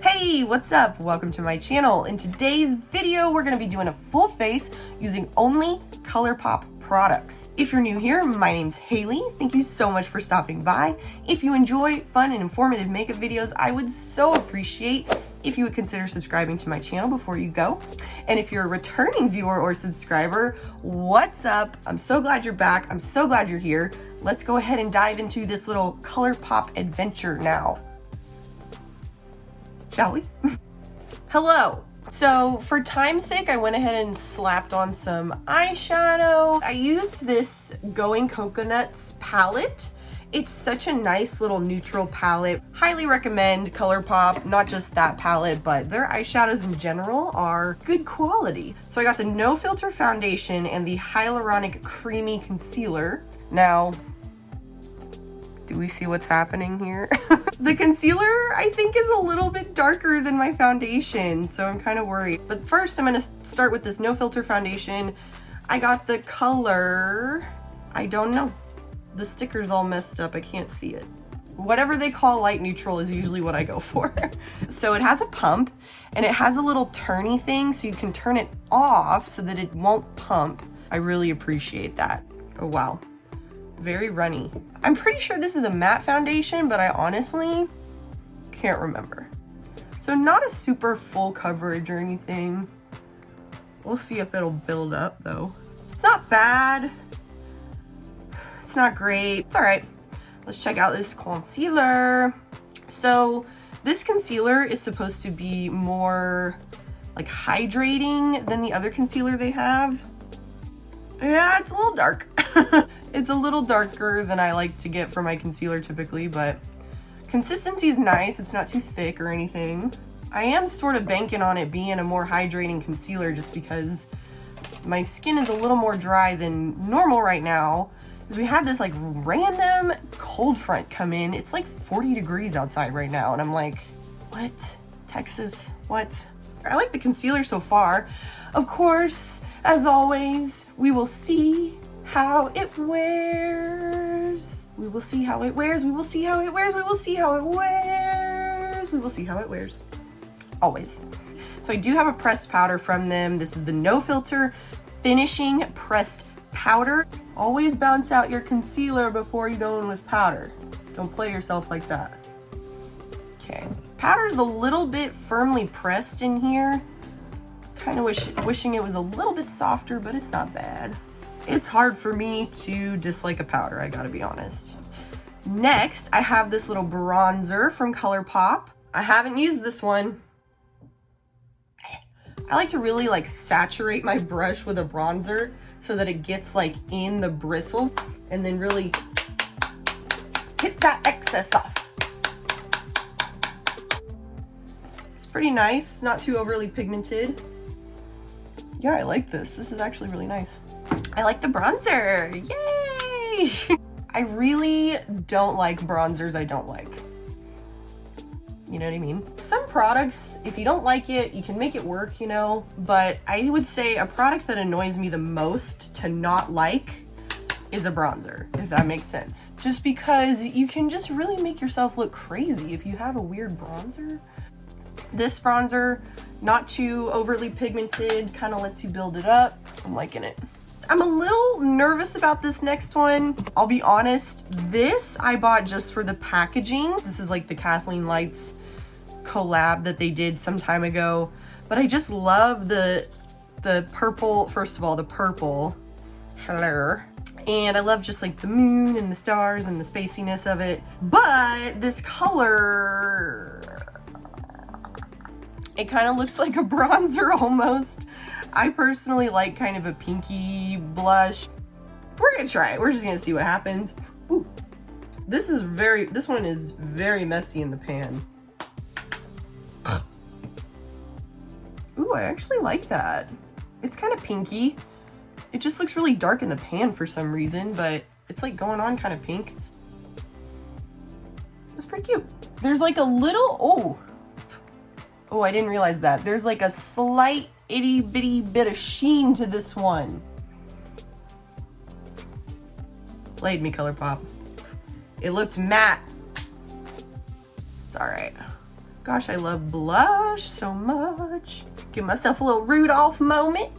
Hey, what's up? Welcome to my channel. In today's video, we're gonna be doing a full face using only Colourpop products. If you're new here, my name's Haley. Thank you so much for stopping by. If you enjoy fun and informative makeup videos, I would so appreciate if you would consider subscribing to my channel before you go. And if you're a returning viewer or subscriber, what's up? I'm so glad you're back. I'm so glad you're here. Let's go ahead and dive into this little Colourpop adventure now. Shall we? Hello. So for time's sake, I went ahead and slapped on some eyeshadow. I used this Going Coconuts palette. It's such a nice little neutral palette. Highly recommend Colourpop, not just that palette, but their eyeshadows in general are good quality. So I got the No Filter foundation and the Hyaluronic creamy concealer. Now, do we see what's happening here? The concealer, I think, is a little bit darker than my foundation, so I'm kind of worried. But first, I'm gonna start with this No Filter foundation. I got the color, I don't know. The sticker's all messed up, I can't see it. Whatever they call light neutral is usually what I go for. So it has a pump, and it has a little turny thing, so you can turn it off so that it won't pump. I really appreciate that. Oh, wow. Very runny. I'm pretty sure this is a matte foundation, but I honestly can't remember. So not a super full coverage or anything. We'll see if it'll build up though. It's not bad. It's not great. It's all right. Let's check out this concealer. So this concealer is supposed to be more like hydrating than the other concealer they have. Yeah, it's a little dark. It's a little darker than I like to get for my concealer typically, but consistency is nice. It's not too thick or anything. I am sort of banking on it being a more hydrating concealer just because my skin is a little more dry than normal right now. Because we had this like random cold front come in. It's like 40 degrees outside right now. And I'm like, what? Texas, what? I like the concealer so far. Of course, as always, we will see how it wears. We will see how it wears. We will see how it wears. We will see how it wears. We will see how it wears. Always. So I do have a pressed powder from them. This is the No Filter Finishing Pressed Powder. Always bounce out your concealer before you go in with powder. Don't play yourself like that. Okay. Powder's a little bit firmly pressed in here. Kind of wishing it was a little bit softer, but it's not bad. It's hard for me to dislike a powder, I gotta be honest. Next, I have this little bronzer from Colourpop. I haven't used this one. I like to really like saturate my brush with a bronzer so that it gets like in the bristles and then really hit that excess off. It's pretty nice, not too overly pigmented. Yeah, I like this. This is actually really nice. I like the bronzer, yay! I really don't like bronzers I don't like. You know what I mean? Some products, if you don't like it, you can make it work, you know? But I would say a product that annoys me the most to not like is a bronzer, if that makes sense. Just because you can just really make yourself look crazy if you have a weird bronzer. This bronzer, not too overly pigmented, kind of lets you build it up. I'm liking it. I'm a little nervous about this next one. I'll be honest, this I bought just for the packaging. This is like the Kathleen Lights collab that they did some time ago. But I just love the purple, first of all, the purple. Hello. And I love just like the moon and the stars and the spaciness of it. But this color, it kind of looks like a bronzer almost. I personally like kind of a pinky blush. We're gonna try it. We're just gonna see what happens. Ooh. This one is very messy in the pan. Ooh, I actually like that. It's kind of pinky. It just looks really dark in the pan for some reason, but it's like going on kind of pink. It's pretty cute. There's like a little, oh, I didn't realize that. There's like a slight itty bitty bit of sheen to this one. Played me, Colourpop. It looked matte. It's all right. Gosh, I love blush so much. Give myself a little Rudolph moment.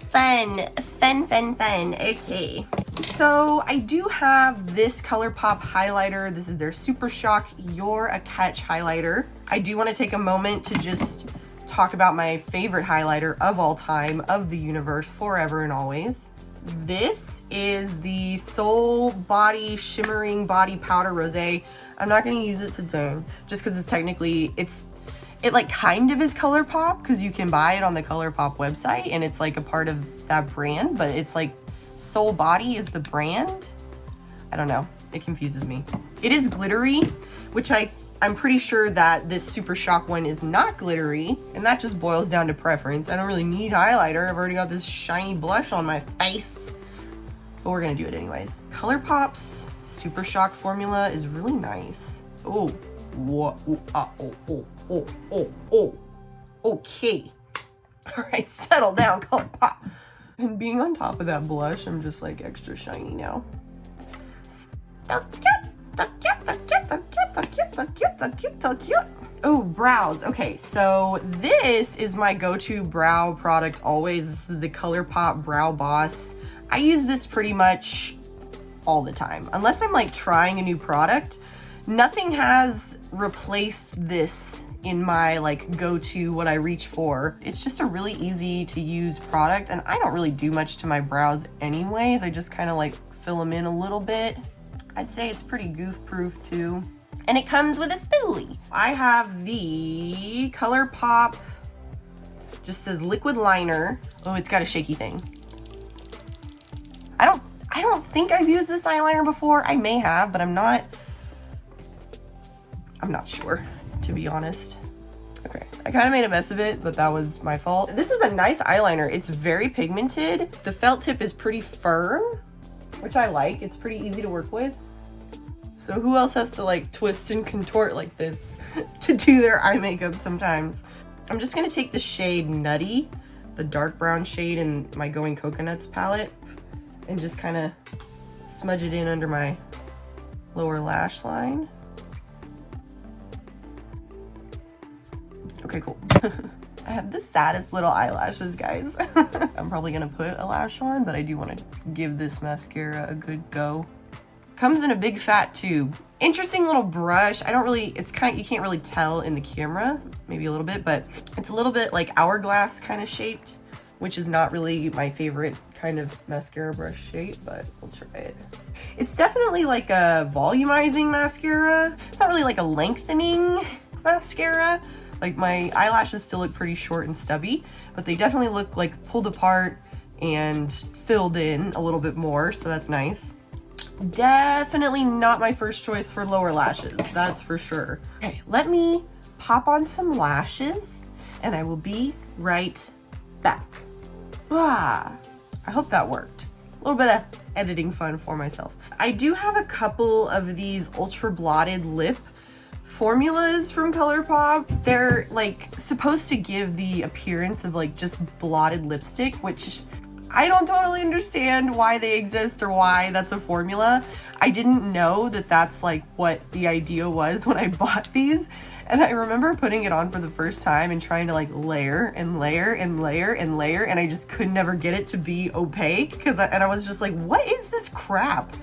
Fun. Okay. So I do have this Colourpop highlighter. This is their Super Shock You're a Catch highlighter. I do want to take a moment to just talk about my favorite highlighter of all time, of the universe, forever and always. This is the Soul Body Shimmering Body Powder Rosé. I'm not going to use it today just because it's technically, it like kind of is Colourpop because you can buy it on the Colourpop website and it's like a part of that brand, but it's like Soul Body is the brand. I don't know. It confuses me. It is glittery, which I'm pretty sure that this Super Shock one is not glittery, and that just boils down to preference. I don't really need highlighter. I've already got this shiny blush on my face, but we're gonna do it anyways. Colourpop's Super Shock formula is really nice. Oh, what? Oh. Okay. All right, settle down, Colourpop. And being on top of that blush, I'm just like extra shiny now. Oh, brows. Okay, so this is my go-to brow product always. This is the Colourpop Brow Boss. I use this pretty much all the time. Unless I'm like trying a new product, nothing has replaced this in my like go-to, what I reach for. It's just a really easy to use product, and I don't really do much to my brows anyways. I just kind of like fill them in a little bit. I'd say it's pretty goof-proof too. And it comes with a spoolie. I have the Colourpop, just says liquid liner. Oh, it's got a shaky thing. I don't think I've used this eyeliner before. I may have, but I'm not sure, to be honest. Okay, I kind of made a mess of it, but that was my fault. This is a nice eyeliner. It's very pigmented. The felt tip is pretty firm, which I like. It's pretty easy to work with. So who else has to like twist and contort like this to do their eye makeup sometimes? I'm just gonna take the shade Nutty, the dark brown shade in my Going Coconuts palette, and just kind of smudge it in under my lower lash line. Okay, cool. I have the saddest little eyelashes, guys. I'm probably gonna put a lash on, but I do want to give this mascara a good go. Comes in a big fat tube. Interesting little brush. You can't really tell in the camera, maybe a little bit, but it's a little bit like hourglass kind of shaped, which is not really my favorite kind of mascara brush shape, but we'll try it. It's definitely like a volumizing mascara. It's not really like a lengthening mascara. Like my eyelashes still look pretty short and stubby, but they definitely look like pulled apart and filled in a little bit more, so that's nice. Definitely not my first choice for lower lashes, that's for sure. Okay, let me pop on some lashes and I will be right back. Ah, I hope that worked. A little bit of editing fun for myself. I do have a couple of these ultra blotted lip formulas from Colourpop. They're like supposed to give the appearance of like just blotted lipstick, which I don't totally understand why they exist or why that's a formula. I didn't know that that's like what the idea was when I bought these. And I remember putting it on for the first time and trying to like layer and layer and layer and layer, and I just could never get it to be opaque and I was just like, what is this crap?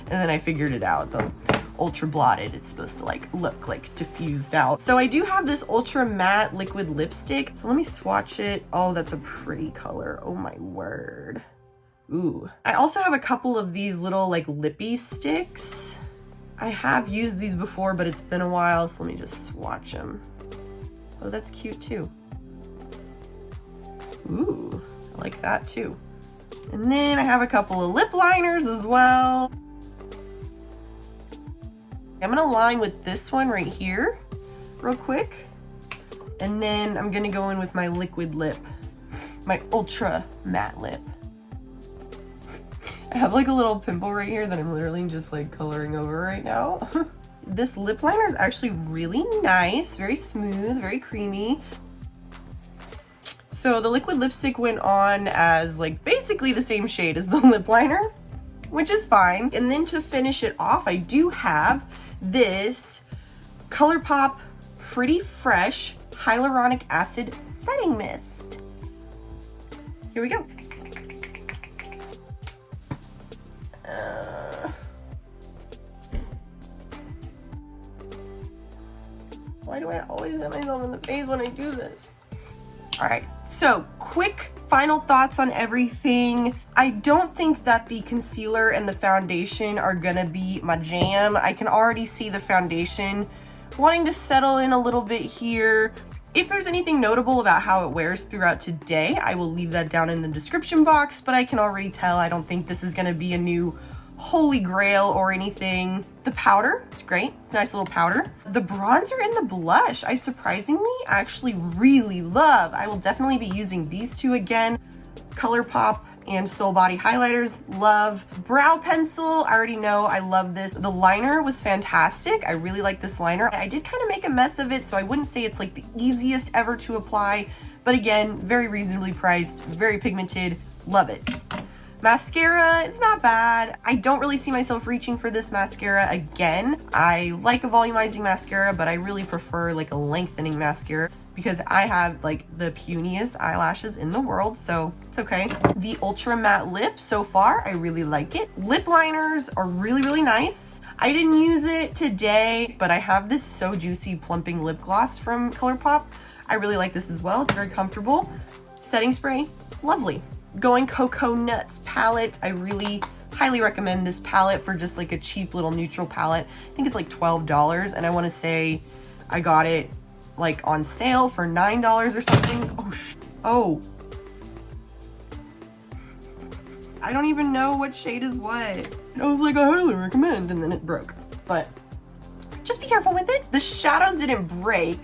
And then I figured it out. The ultra blotted, it's supposed to like look like diffused out. So I do have this ultra matte liquid lipstick. So let me swatch it. Oh, that's a pretty color. Oh my word. Ooh. I also have a couple of these little like Lippie Stix. I have used these before, but it's been a while, so let me just swatch them. Oh, that's cute too. Ooh, I like that too. And then I have a couple of lip liners as well. I'm gonna line with this one right here real quick. And then I'm gonna go in with my liquid lip, my ultra matte lip. I have like a little pimple right here that I'm literally just like coloring over right now. This lip liner is actually really nice, very smooth, very creamy. So the liquid lipstick went on as like basically the same shade as the lip liner, which is fine. And then to finish it off, I do have this Colourpop Pretty Fresh Hyaluronic Acid Setting Mist. Here we go. Why do I always hit myself in the face when I do this? All right, so quick final thoughts on everything. I don't think that the concealer and the foundation are gonna be my jam. I can already see the foundation wanting to settle in a little bit here. If there's anything notable about how it wears throughout today, I will leave that down in the description box, but I can already tell I don't think this is gonna be a new holy grail or anything. The powder, it's great, it's a nice little powder. The bronzer and the blush, I surprisingly actually really love. I will definitely be using these two again. Colourpop and Soul Body highlighters, love. Brow pencil, I already know I love this. The liner was fantastic. I really like this liner. I did kind of make a mess of it, so I wouldn't say it's like the easiest ever to apply, but again, very reasonably priced, very pigmented, love it. Mascara is not bad. I don't really see myself reaching for this mascara again. I like a volumizing mascara, but I really prefer like a lengthening mascara because I have like the puniest eyelashes in the world, so it's okay. The Ultra Matte Lip, so far, I really like it. Lip liners are really, really nice. I didn't use it today, but I have this So Juicy Plumping Lip Gloss from Colourpop. I really like this as well. It's very comfortable. Setting spray, lovely. Going Cocoa Nuts palette, I really highly recommend this palette for just like a cheap little neutral palette. I think it's like $12, and I want to say I got it like on sale for $9 or something. Oh, I don't even know what shade is what. I was like, I highly recommend, and then it broke. But just be careful with it. The shadows didn't break.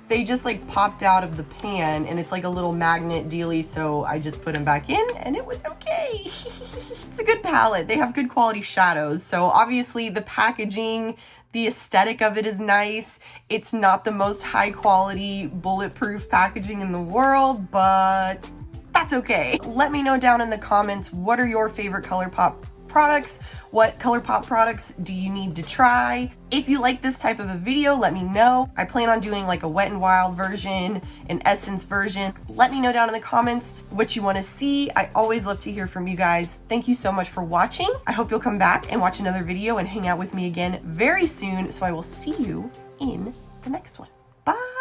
They just like popped out of the pan, and it's like a little magnet dealy, so I just put them back in and it was okay. It's a good palette. They have good quality shadows. So obviously the packaging, the aesthetic of it is nice. It's not the most high quality bulletproof packaging in the world, but that's okay. Let me know down in the comments, what are your favorite Colourpop products? What Colourpop products do you need to try? If you like this type of a video, let me know. I plan on doing like a Wet n Wild version, an Essence version. Let me know down in the comments what you want to see. I always love to hear from you guys. Thank you so much for watching. I hope you'll come back and watch another video and hang out with me again very soon. So I will see you in the next one. Bye.